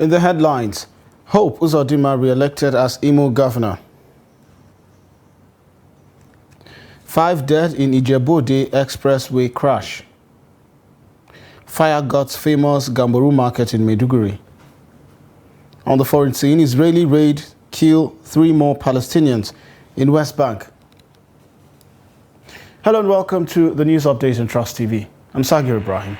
In the headlines, Hope Uzodinma re-elected as Imo governor. 5 dead in Ijebu-Ode expressway crash. Fire guts famous Gamboru market in Maiduguri. On the foreign scene, Israeli raid kill 3 more Palestinians in West Bank. Hello and welcome to the news update on Trust TV. I'm Sagir Ibrahim.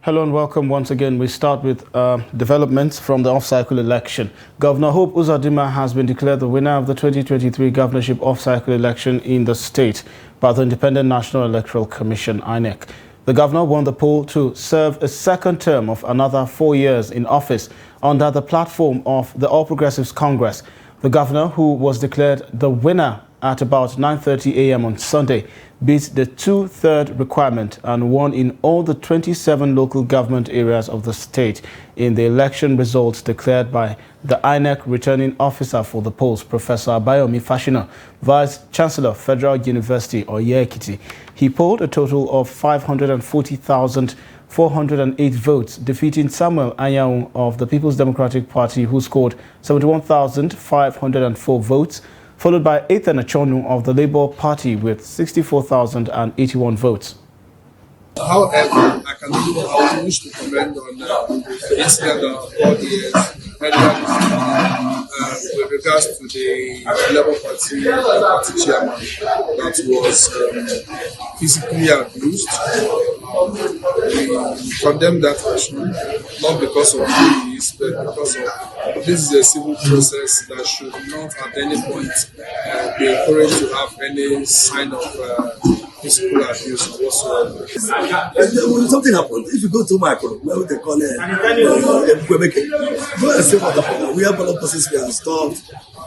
Hello and welcome once again. We start with developments from the off-cycle election. Governor Hope Uzodinma has been declared the winner of the 2023 governorship off-cycle election in the state by the Independent National Electoral Commission, INEC. The governor won the poll to serve a second term of another 4 years in office under the platform of the All Progressives Congress. The governor, who was declared the winner at about 9:30 a.m. on Sunday, beat the 2/3 requirement and won in all the 27 local government areas of the state in the election results declared by the INEC returning officer for the polls, Professor Abayomi Fashina, Vice Chancellor, Federal University, Oye-Ekiti. He polled a total of 540,408 votes, defeating Samuel Anyanwu of the People's Democratic Party, who scored 71,504 votes, followed by Ethan Achonu of the Labour Party with 64,081 votes. However, I wish to comment on the incident of 4 years earlier with regards to the Labour Party chairman that was physically abused. We condemn that action, not because of police, but because of this is a civil process that should not at any point be encouraged to have any sign of physical abuse whatsoever. When something happened, if you go to my where they call it, Quebec, go and see what happened. We have a lot of processes we have stopped,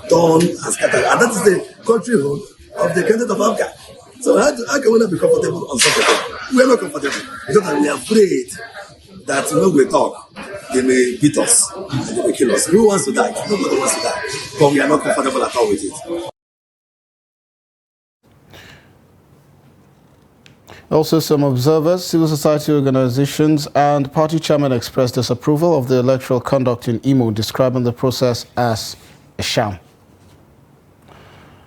torn, and scattered. And that is the country home of the candidate of Africa. So how can we not be comfortable on such a thing? We are not comfortable because we are afraid that when we talk, they may beat us and they may kill us. Who wants to die? Nobody wants to die. But we are not comfortable at all with it. Also, some observers, civil society organizations and party chairman expressed disapproval of the electoral conduct in Imo, describing the process as a sham.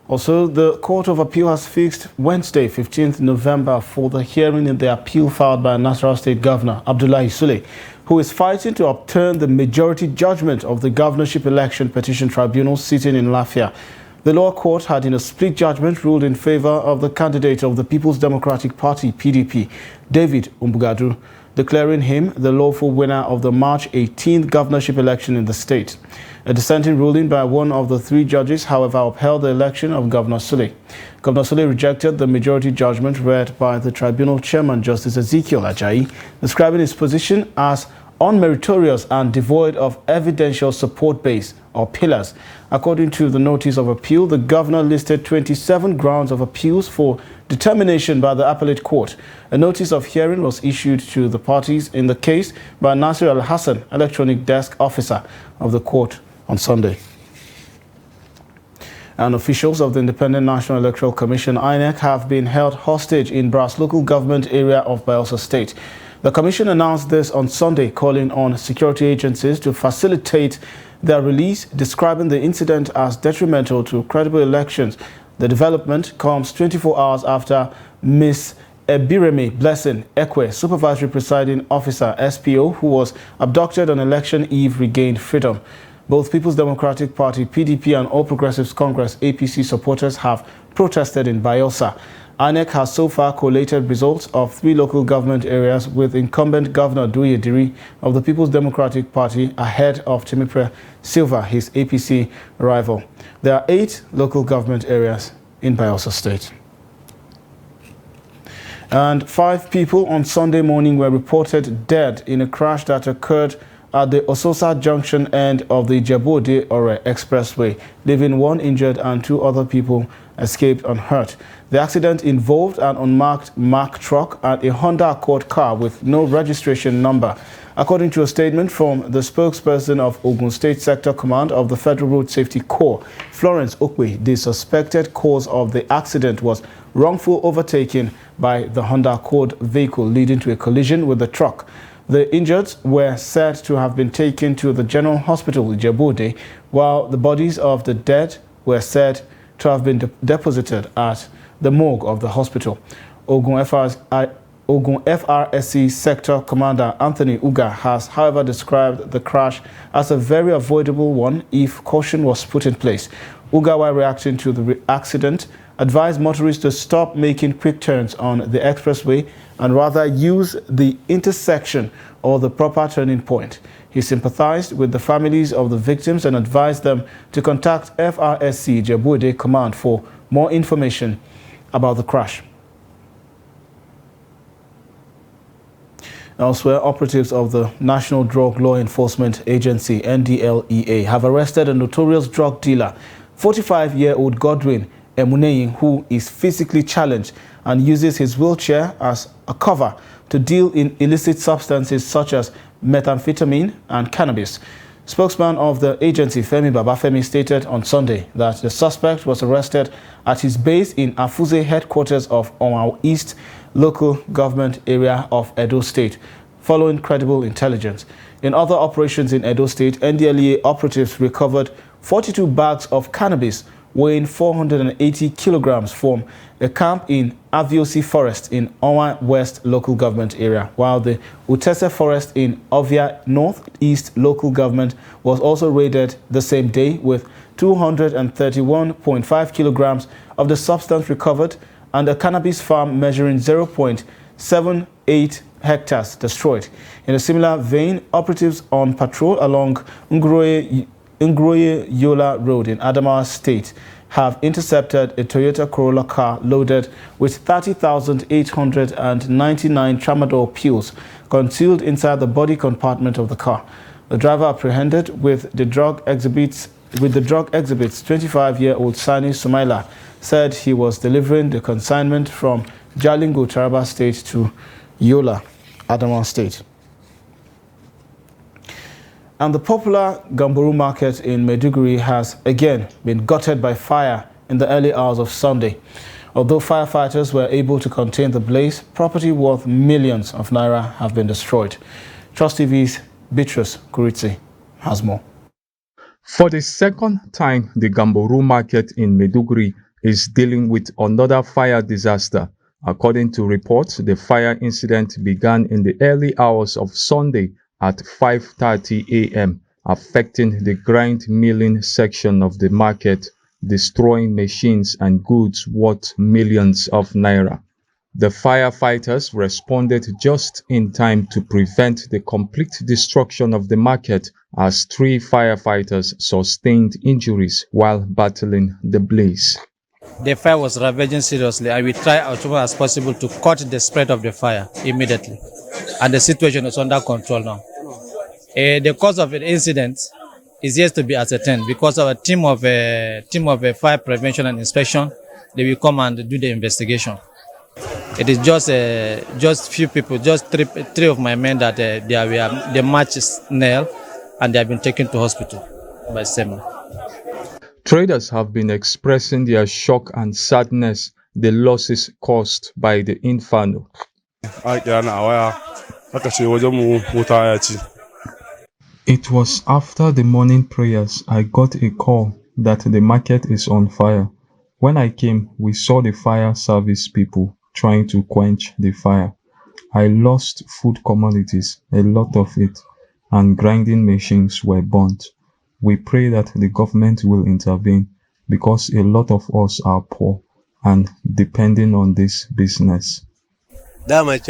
Also, the Court of Appeal has fixed Wednesday, 15th November, for the hearing in the appeal filed by Nasarawa State Governor Abdullahi Sule, who is fighting to upturn the majority judgment of the governorship election petition tribunal sitting in Lafia. The lower court had, in a split judgment, ruled in favor of the candidate of the People's Democratic Party, PDP, David Umbugadu, declaring him the lawful winner of the March 18th governorship election in the state. A dissenting ruling by one of the 3 judges, however, upheld the election of Governor Sule. Governor Sule rejected the majority judgment read by the tribunal chairman, Justice Ezekiel Ajayi, describing his position as unmeritorious and devoid of evidential support base or pillars. According to the notice of appeal, the governor listed 27 grounds of appeals for determination by the appellate court. A notice of hearing was issued to the parties in the case by Nasir Al-Hassan, electronic desk officer of the court, on Sunday. And officials of the Independent National Electoral Commission, INEC, have been held hostage in Brass local government area of Bayelsa State. The commission announced this on Sunday, calling on security agencies to facilitate their release, describing the incident as detrimental to credible elections. The development comes 24 hours after Ms. Ebireme Blessing Ekwe, supervisory presiding officer, SPO, who was abducted on election eve, regained freedom. Both People's Democratic Party, PDP, and All Progressives Congress, APC, supporters have protested in Bayelsa. INEC has so far collated results of 3 local government areas, with incumbent Governor Duye Diri of the People's Democratic Party ahead of Timipre Silva, his APC rival. There are 8 local government areas in Bayelsa State. And 5 people on Sunday morning were reported dead in a crash that occurred at the Ososa Junction end of the Ijebu-Ode Expressway, leaving 1 injured and 2 other people escaped unhurt. The accident involved an unmarked Mack truck and a Honda Accord car with no registration number. According to a statement from the spokesperson of Ogun State Sector Command of the Federal Road Safety Corps, Florence Okwe, the suspected cause of the accident was wrongful overtaking by the Honda Accord vehicle, leading to a collision with the truck. The injured were said to have been taken to the General Hospital Ijebu-Ode, while the bodies of the dead were said to have been deposited at the morgue of the hospital. Ogun FRSC Sector Commander Anthony Uga has, however, described the crash as a very avoidable one if caution was put in place. Uga, while reacting to the accident, advised motorists to stop making quick turns on the expressway and rather use the intersection or the proper turning point. He sympathized with the families of the victims and advised them to contact FRSC Ijebu-Ode Command for more information about the crash. Elsewhere, operatives of the National Drug Law Enforcement Agency, NDLEA, have arrested a notorious drug dealer, 45-year-old Godwin Emuneyin, who is physically challenged and uses his wheelchair as a cover to deal in illicit substances such as methamphetamine and cannabis. Spokesman of the agency, Femi Babafemi, stated on Sunday that the suspect was arrested at his base in Afuze, headquarters of Onwa East local government area of Edo State, following credible intelligence. In other operations in Edo State, NDLEA operatives recovered 42 bags of cannabis weighing 480 kilograms from a camp in Aviosi Forest in Onwa West local government area, while the Utese Forest in Ovia Northeast local government was also raided the same day with 231.5 kilograms of the substance recovered and a cannabis farm measuring 0.78 hectares destroyed. In a similar vein, operatives on patrol along Ngroye Yola Road in Adamawa State have intercepted a Toyota Corolla car loaded with 30,899 tramadol pills concealed inside the body compartment of the car. The driver apprehended with the drug exhibits 25-year-old Sani Sumaila said he was delivering the consignment from Jalingo, Taraba State to Yola, Adamawa State. And the popular Gamboru market in Maiduguri has again been gutted by fire in the early hours of Sunday. Although firefighters were able to contain the blaze, property worth millions of naira have been destroyed. Trust TV's Beatrice Kuritsi has more. For the second time, the Gamboru market in Maiduguri is dealing with another fire disaster. According to reports, the fire incident began in the early hours of Sunday at 5:30 a.m., affecting the grind milling section of the market, destroying machines and goods worth millions of naira. The firefighters responded just in time to prevent the complete destruction of the market, as 3 firefighters sustained injuries while battling the blaze. The fire was ravaging seriously, and we tried as much as possible to cut the spread of the fire immediately. And the situation is under control now. The cause of the incident is yet to be ascertained because of a team of fire prevention and inspection. They will come and do the investigation. It is just few people, just three of my men that they match nail, and they have been taken to hospital by SEMA. Traders have been expressing their shock and sadness the losses caused by the inferno. It was after the morning prayers I got a call that the market is on fire. When I came, we saw the fire service people trying to quench the fire. I lost food commodities, a lot of it, and grinding machines were burnt. We pray that the government will intervene because a lot of us are poor and depending on this business. It's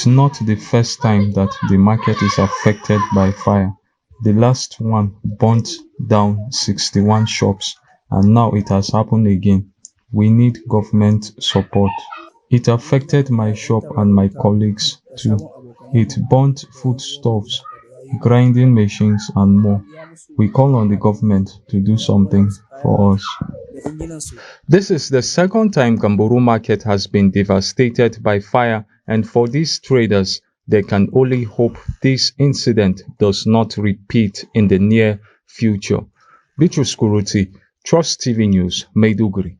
not the first time that the market is affected by fire. The last one burnt down 61 shops, and now it has happened again. We need government support. It affected my shop and my colleagues too. It burnt foodstuffs, grinding machines and more. We call on the government to do something for us. This is the second time Gamboru market has been devastated by fire, and for these traders, they can only hope this incident does not repeat in the near future. Bitrus Kuruti, Trust TV News, Maiduguri.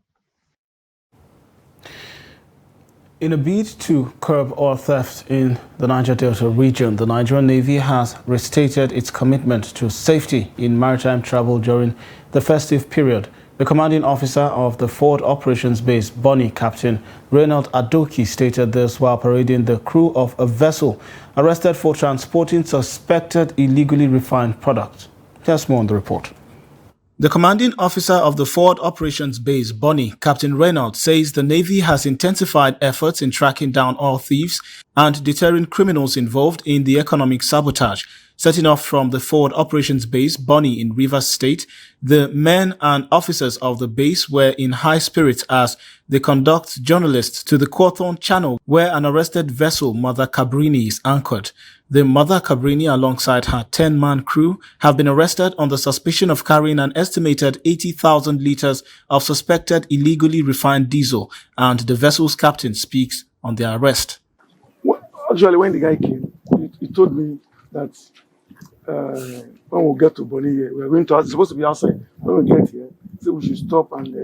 In a bid to curb oil theft in the Niger Delta region, the Nigerian Navy has restated its commitment to safety in maritime travel during the festive period. The commanding officer of the Forward Operations Base, Bonny, Captain Reynold Adoki, stated this while parading the crew of a vessel arrested for transporting suspected illegally refined products. Here's more on the report. The commanding officer of the Forward Operations Base, Bonny, Captain Reynold, says the Navy has intensified efforts in tracking down oil thieves and deterring criminals involved in the economic sabotage. Setting off from the Forward Operations Base, Bonny, in Rivers State, the men and officers of the base were in high spirits as they conduct journalists to the Quathon Channel, where an arrested vessel, Mother Cabrini, is anchored. The Mother Cabrini, alongside her 10-man crew, have been arrested on the suspicion of carrying an estimated 80,000 liters of suspected illegally refined diesel, and the vessel's captain speaks on their arrest. Well, actually, when the guy came, he told me that when we get to Bonny here, we're going to, it's supposed to be outside. When we get here, say we should stop and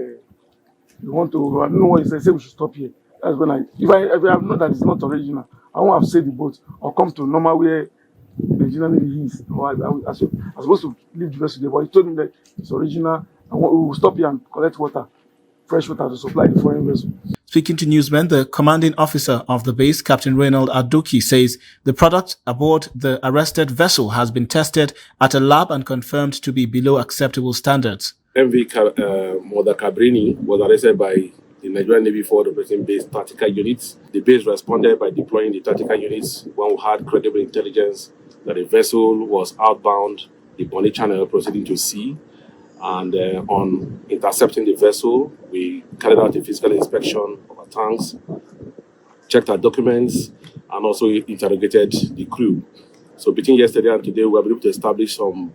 we want to, I don't know what he said, say we should stop here. That's when if I have known that it's not original, I won't have said the boat or come to normal where the original Navy is. Or I'm supposed to leave the vessel there, but he told me that it's original and we will stop here and collect water, fresh water to supply the foreign vessel. Speaking to newsmen, the commanding officer of the base, Captain Reynold Adoki, says the product aboard the arrested vessel has been tested at a lab and confirmed to be below acceptable standards. Mother Cabrini was arrested by the Nigerian Navy Forward Operating Base tactical units. The base responded by deploying the tactical units when we had credible intelligence that the vessel was outbound the Bonny Channel proceeding to sea. And on intercepting the vessel, we carried out a physical inspection of our tanks, checked our documents, and also interrogated the crew. So between yesterday and today, we were able to establish some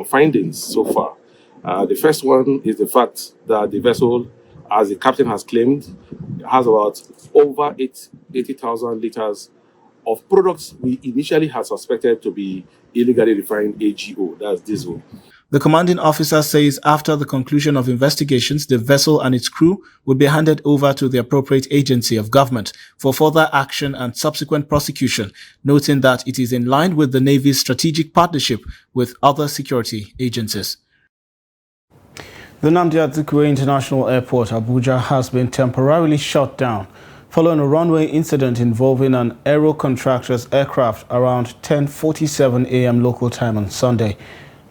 findings so far. The first one is the fact that the vessel, as the captain has claimed, has about over 80,000 liters of products we initially had suspected to be illegally refined AGO, that's diesel. The commanding officer says after the conclusion of investigations, the vessel and its crew will be handed over to the appropriate agency of government for further action and subsequent prosecution, noting that it is in line with the Navy's strategic partnership with other security agencies. The Atiku International Airport, Abuja, has been temporarily shut down following a runway incident involving an aero contractor's aircraft around 10:47 a.m. local time on Sunday.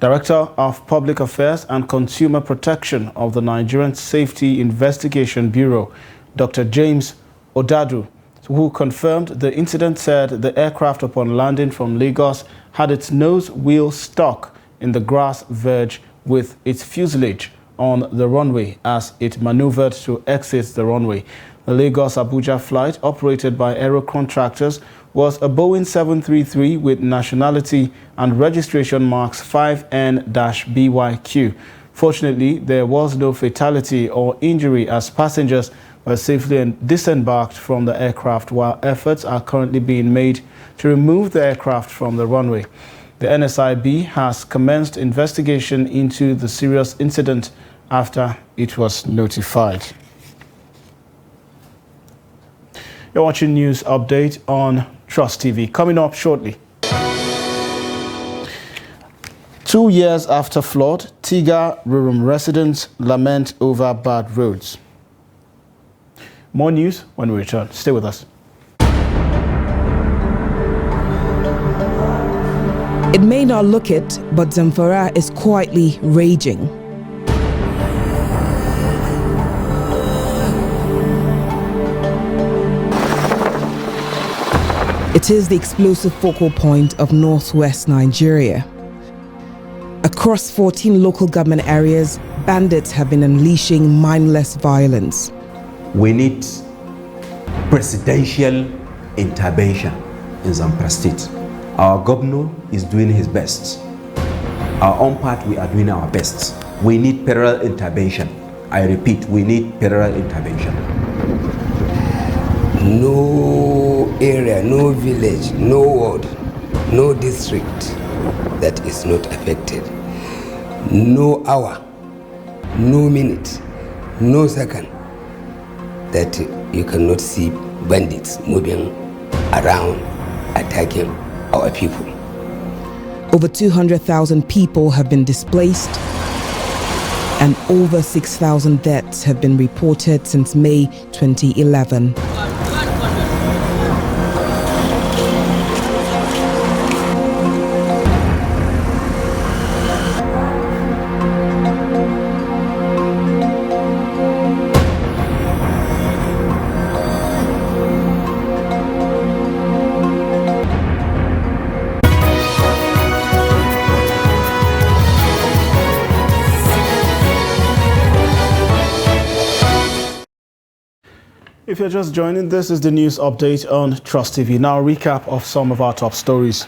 Director of Public Affairs and Consumer Protection of the Nigerian Safety Investigation Bureau, Dr. James Odadu, who confirmed the incident, said the aircraft upon landing from Lagos had its nose wheel stuck in the grass verge with its fuselage on the runway as it maneuvered to exit the runway. The Lagos-Abuja flight, operated by aero contractors, was a Boeing 733 with nationality and registration marks 5N-BYQ. Fortunately, there was no fatality or injury as passengers were safely disembarked from the aircraft, while efforts are currently being made to remove the aircraft from the runway. The NSIB has commenced investigation into the serious incident after it was notified. You're watching News Update on Trust TV. Coming up shortly. 2 years after flood, Tiga Rurum residents lament over bad roads. More news when we return. Stay with us. It may not look it, but Zamfara is quietly raging. It is the explosive focal point of northwest Nigeria. Across 14 local government areas, bandits have been unleashing mindless violence. We need presidential intervention in Zamfara State. Our governor is doing his best. Our own part, we are doing our best. We need federal intervention. I repeat, we need federal intervention. No area, no village, no ward, no district that is not affected. No hour, no minute, no second that you cannot see bandits moving around, attacking our people. Over 200,000 people have been displaced, and over 6,000 deaths have been reported since May 2011. If you're just joining, this is the news update on Trust TV. Now, a recap of some of our top stories.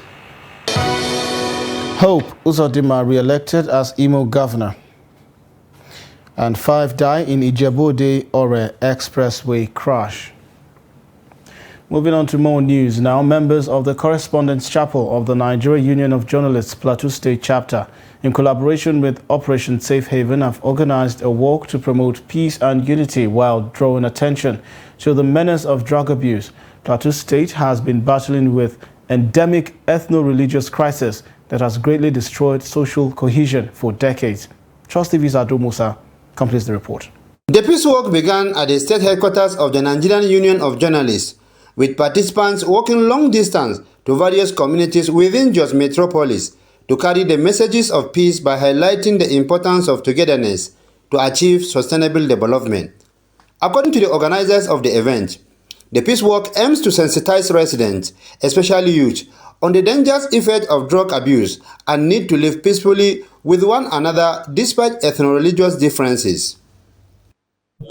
Hope Uzodinma re-elected as Imo governor. And 5 die in Ijebu-Ore expressway crash. Moving on to more news now. Members of the Correspondence Chapel of the Nigeria Union of Journalists Plateau State Chapter, in collaboration with Operation Safe Haven, have organized a walk to promote peace and unity while drawing attention to the menace of drug abuse. Plateau State has been battling with endemic ethno-religious crisis that has greatly destroyed social cohesion for decades. Trust TV's Ado Musa completes the report. The peace walk began at the state headquarters of the Nigerian Union of Journalists, with participants walking long distance to various communities within Jos Metropolis to carry the messages of peace by highlighting the importance of togetherness to achieve sustainable development. According to the organizers of the event, the peace walk aims to sensitize residents, especially youth, on the dangerous effect of drug abuse and need to live peacefully with one another despite ethno-religious differences.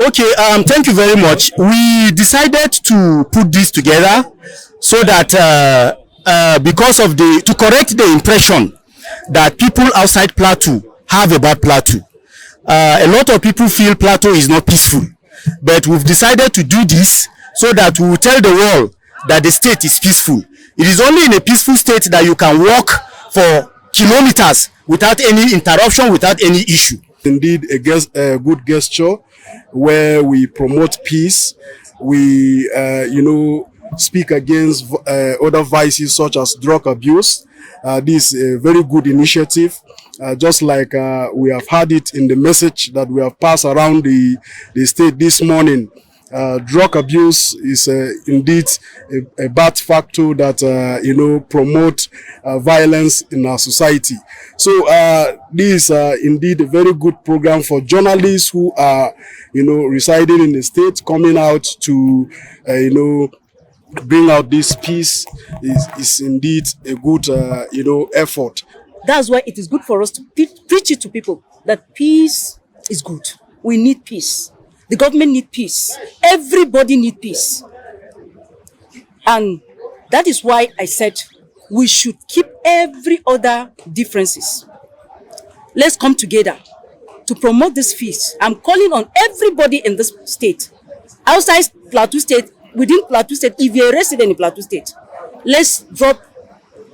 Okay, thank you very much. We decided to put this together so that because of to correct the impression that people outside Plateau have about Plateau. A lot of people feel Plateau is not peaceful, but we've decided to do this so that we will tell the world that the state is peaceful. It is only in a peaceful state that you can walk for kilometers without any interruption, without any issue. Indeed, a good gesture where we promote peace. We, speak against other vices such as drug abuse. This is a very good initiative. Just like we have had it in the message that we have passed around the state this morning. Drug abuse is indeed a bad factor that promote violence in our society. So this is indeed a very good program for journalists who are residing in the state, coming out to bring out this peace is indeed a good effort. That's why it is good for us to preach it to people that peace is good. We need peace. The government needs peace. Everybody needs peace. And that is why I said we should keep every other differences. Let's come together to promote this peace. I'm calling on everybody in this state, outside Plateau State, within Plateau State, if you're a resident in Plateau State, let's drop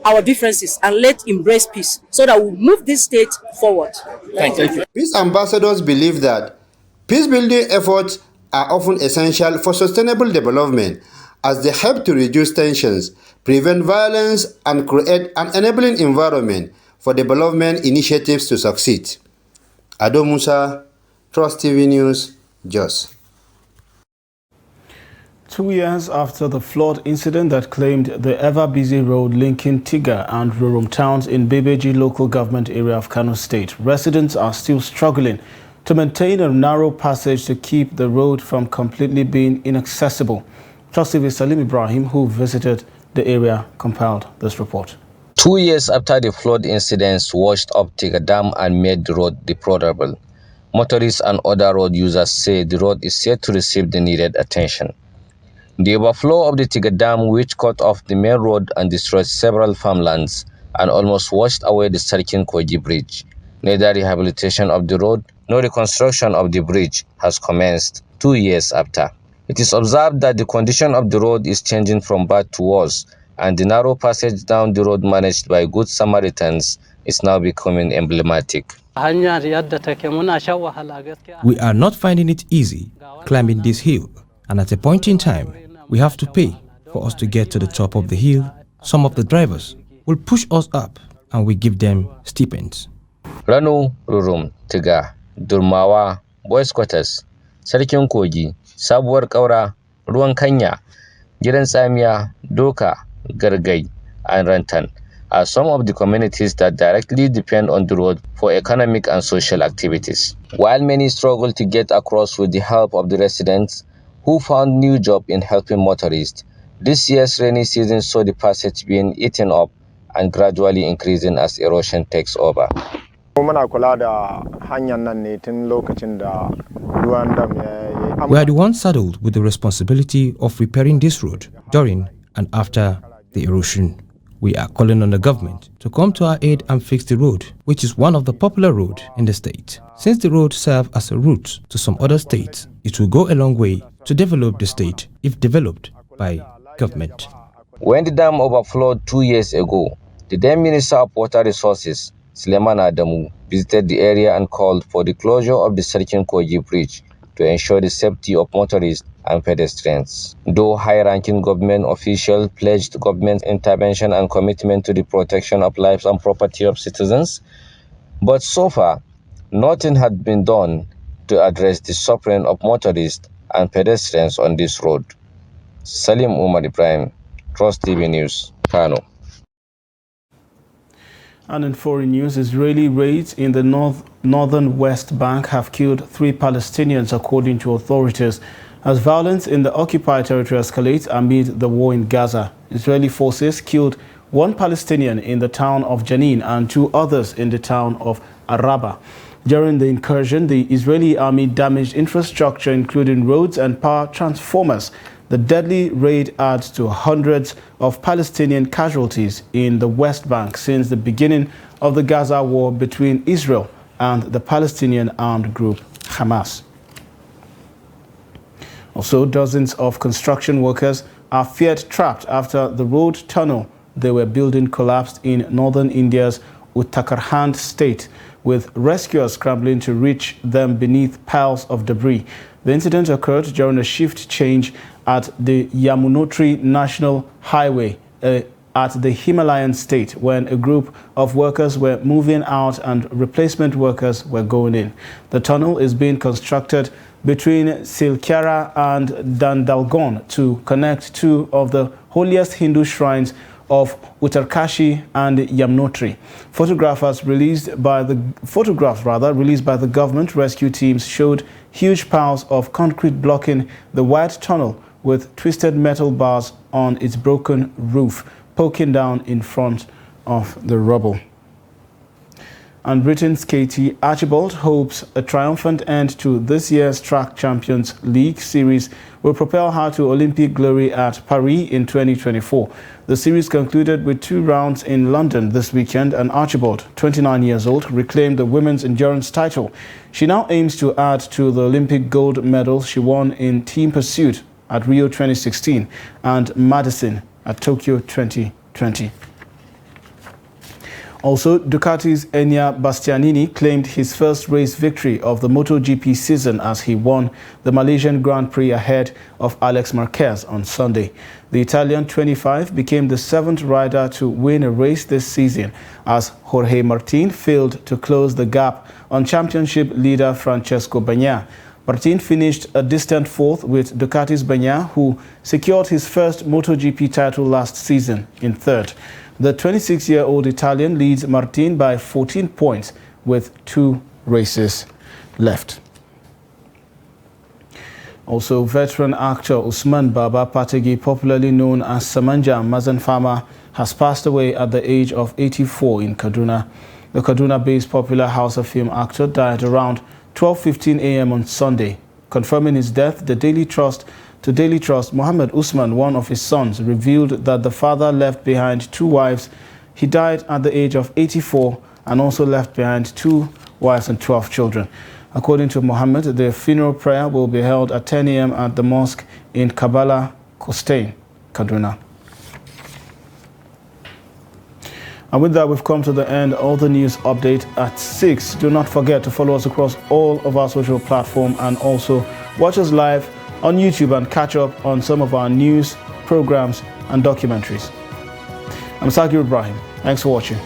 our differences and let's embrace peace so that we'll move this state forward. Thank you. Peace ambassadors believe that peace-building efforts are often essential for sustainable development as they help to reduce tensions, prevent violence, and create an enabling environment for development initiatives to succeed. Ado Musa, Trust TV News, Jos. 2 years after the flood incident that claimed the ever-busy road linking Tiga and Rurum towns in Bebeji local government area of Kano State, residents are still struggling to maintain a narrow passage to keep the road from completely being inaccessible. Trust TV's Salim Ibrahim, who visited the area, compiled this report. 2 years after the flood incidents washed up Tiga Dam and made the road deplorable, motorists and other road users say the road is yet to receive the needed attention. The overflow of the Tiga Dam, which cut off the main road and destroyed several farmlands and almost washed away the Sarkin Koji Bridge. Neither rehabilitation of the road no reconstruction of the bridge has commenced 2 years after. It is observed that the condition of the road is changing from bad to worse, and the narrow passage down the road managed by Good Samaritans is now becoming emblematic. We are not finding it easy climbing this hill, and at a point in time, we have to pay for us to get to the top of the hill. Some of the drivers will push us up, and we give them stipends. Rano, Rurum, Tiga, Durmawa, Boys Quarters, Sarkin Kogi, Sabuwar Kaura, Ruwan Kanya, Gidan Tsamiya, Doka, Gargai, and Rantan are some of the communities that directly depend on the road for economic and social activities. While many struggle to get across with the help of the residents who found new job in helping motorists, this year's rainy season saw the passage being eaten up and gradually increasing as erosion takes over. We are the ones saddled with the responsibility of repairing this road during and after the erosion. We are calling on the government to come to our aid and fix the road, which is one of the popular roads in the state. Since the road serves as a route to some other states, it will go a long way to develop the state if developed by government. When the dam overflowed 2 years ago, the then Minister of Water Resources, Suleiman Adamu, visited the area and called for the closure of the Sarkin Kogi Bridge to ensure the safety of motorists and pedestrians. Though high-ranking government officials pledged government intervention and commitment to the protection of lives and property of citizens, but so far, nothing had been done to address the suffering of motorists and pedestrians on this road. Salim Umar Ibrahim, Trust TV News, Kano. And in foreign news, Israeli raids in the northern West Bank have killed 3 Palestinians, according to authorities, as violence in the occupied territory escalates amid the war in Gaza. Israeli forces killed 1 Palestinian in the town of Jenin and 2 others in the town of Araba. During the incursion, the Israeli army damaged infrastructure, including roads and power transformers. The deadly raid adds to hundreds of Palestinian casualties in the West Bank since the beginning of the Gaza war between Israel and the Palestinian armed group Hamas. Also, dozens of construction workers are feared trapped after the road tunnel they were building collapsed in northern India's Uttarakhand state, with rescuers scrambling to reach them beneath piles of debris. The incident occurred during a shift change at the Yamunotri National Highway at the Himalayan state when a group of workers were moving out and replacement workers were going in. The tunnel is being constructed between Silkyara and Dandalgon to connect 2 of the holiest Hindu shrines of Uttarkashi and Yamunotri. Photographs released by the government rescue teams showed huge piles of concrete blocking the wide tunnel with twisted metal bars on its broken roof, poking down in front of the rubble. And Britain's Katie Archibald hopes a triumphant end to this year's Track Champions League series will propel her to Olympic glory at Paris in 2024. The series concluded with 2 rounds in London this weekend, and Archibald, 29 years old, reclaimed the women's endurance title. She now aims to add to the Olympic gold medals she won in team pursuit at Rio 2016 and Madison at Tokyo 2020. Also, Ducati's Enya Bastianini claimed his first race victory of the MotoGP season as he won the Malaysian Grand Prix ahead of Alex Marquez on Sunday. The Italian 25 became the 7th rider to win a race this season as Jorge Martin failed to close the gap on championship leader Francesco Bagnaia. Martin finished a distant 4th with Ducati's Bagnaia, who secured his first MotoGP title last season, in 3rd. The 26-year-old Italian leads Martin by 14 points with 2 races left. Also, veteran actor Usman Baba Pategi, popularly known as Samanja Mazanfama, has passed away at the age of 84 in Kaduna. The Kaduna-based popular Hausa film actor died around 12:15 a.m. on Sunday. Confirming his death, the Daily Trust Mohammed Usman, one of his sons, revealed that the father left behind 2 wives. He died at the age of 84 and also left behind 2 wives and 12 children. According to Mohammed, the funeral prayer will be held at 10 a.m. at the mosque in Kabbalah, Costain, Kaduna. And with that, we've come to the end of the news update at 6. Do not forget to follow us across all of our social platforms and also watch us live on YouTube and catch up on some of our news, programs and documentaries. I'm Sakir Ibrahim. Thanks for watching.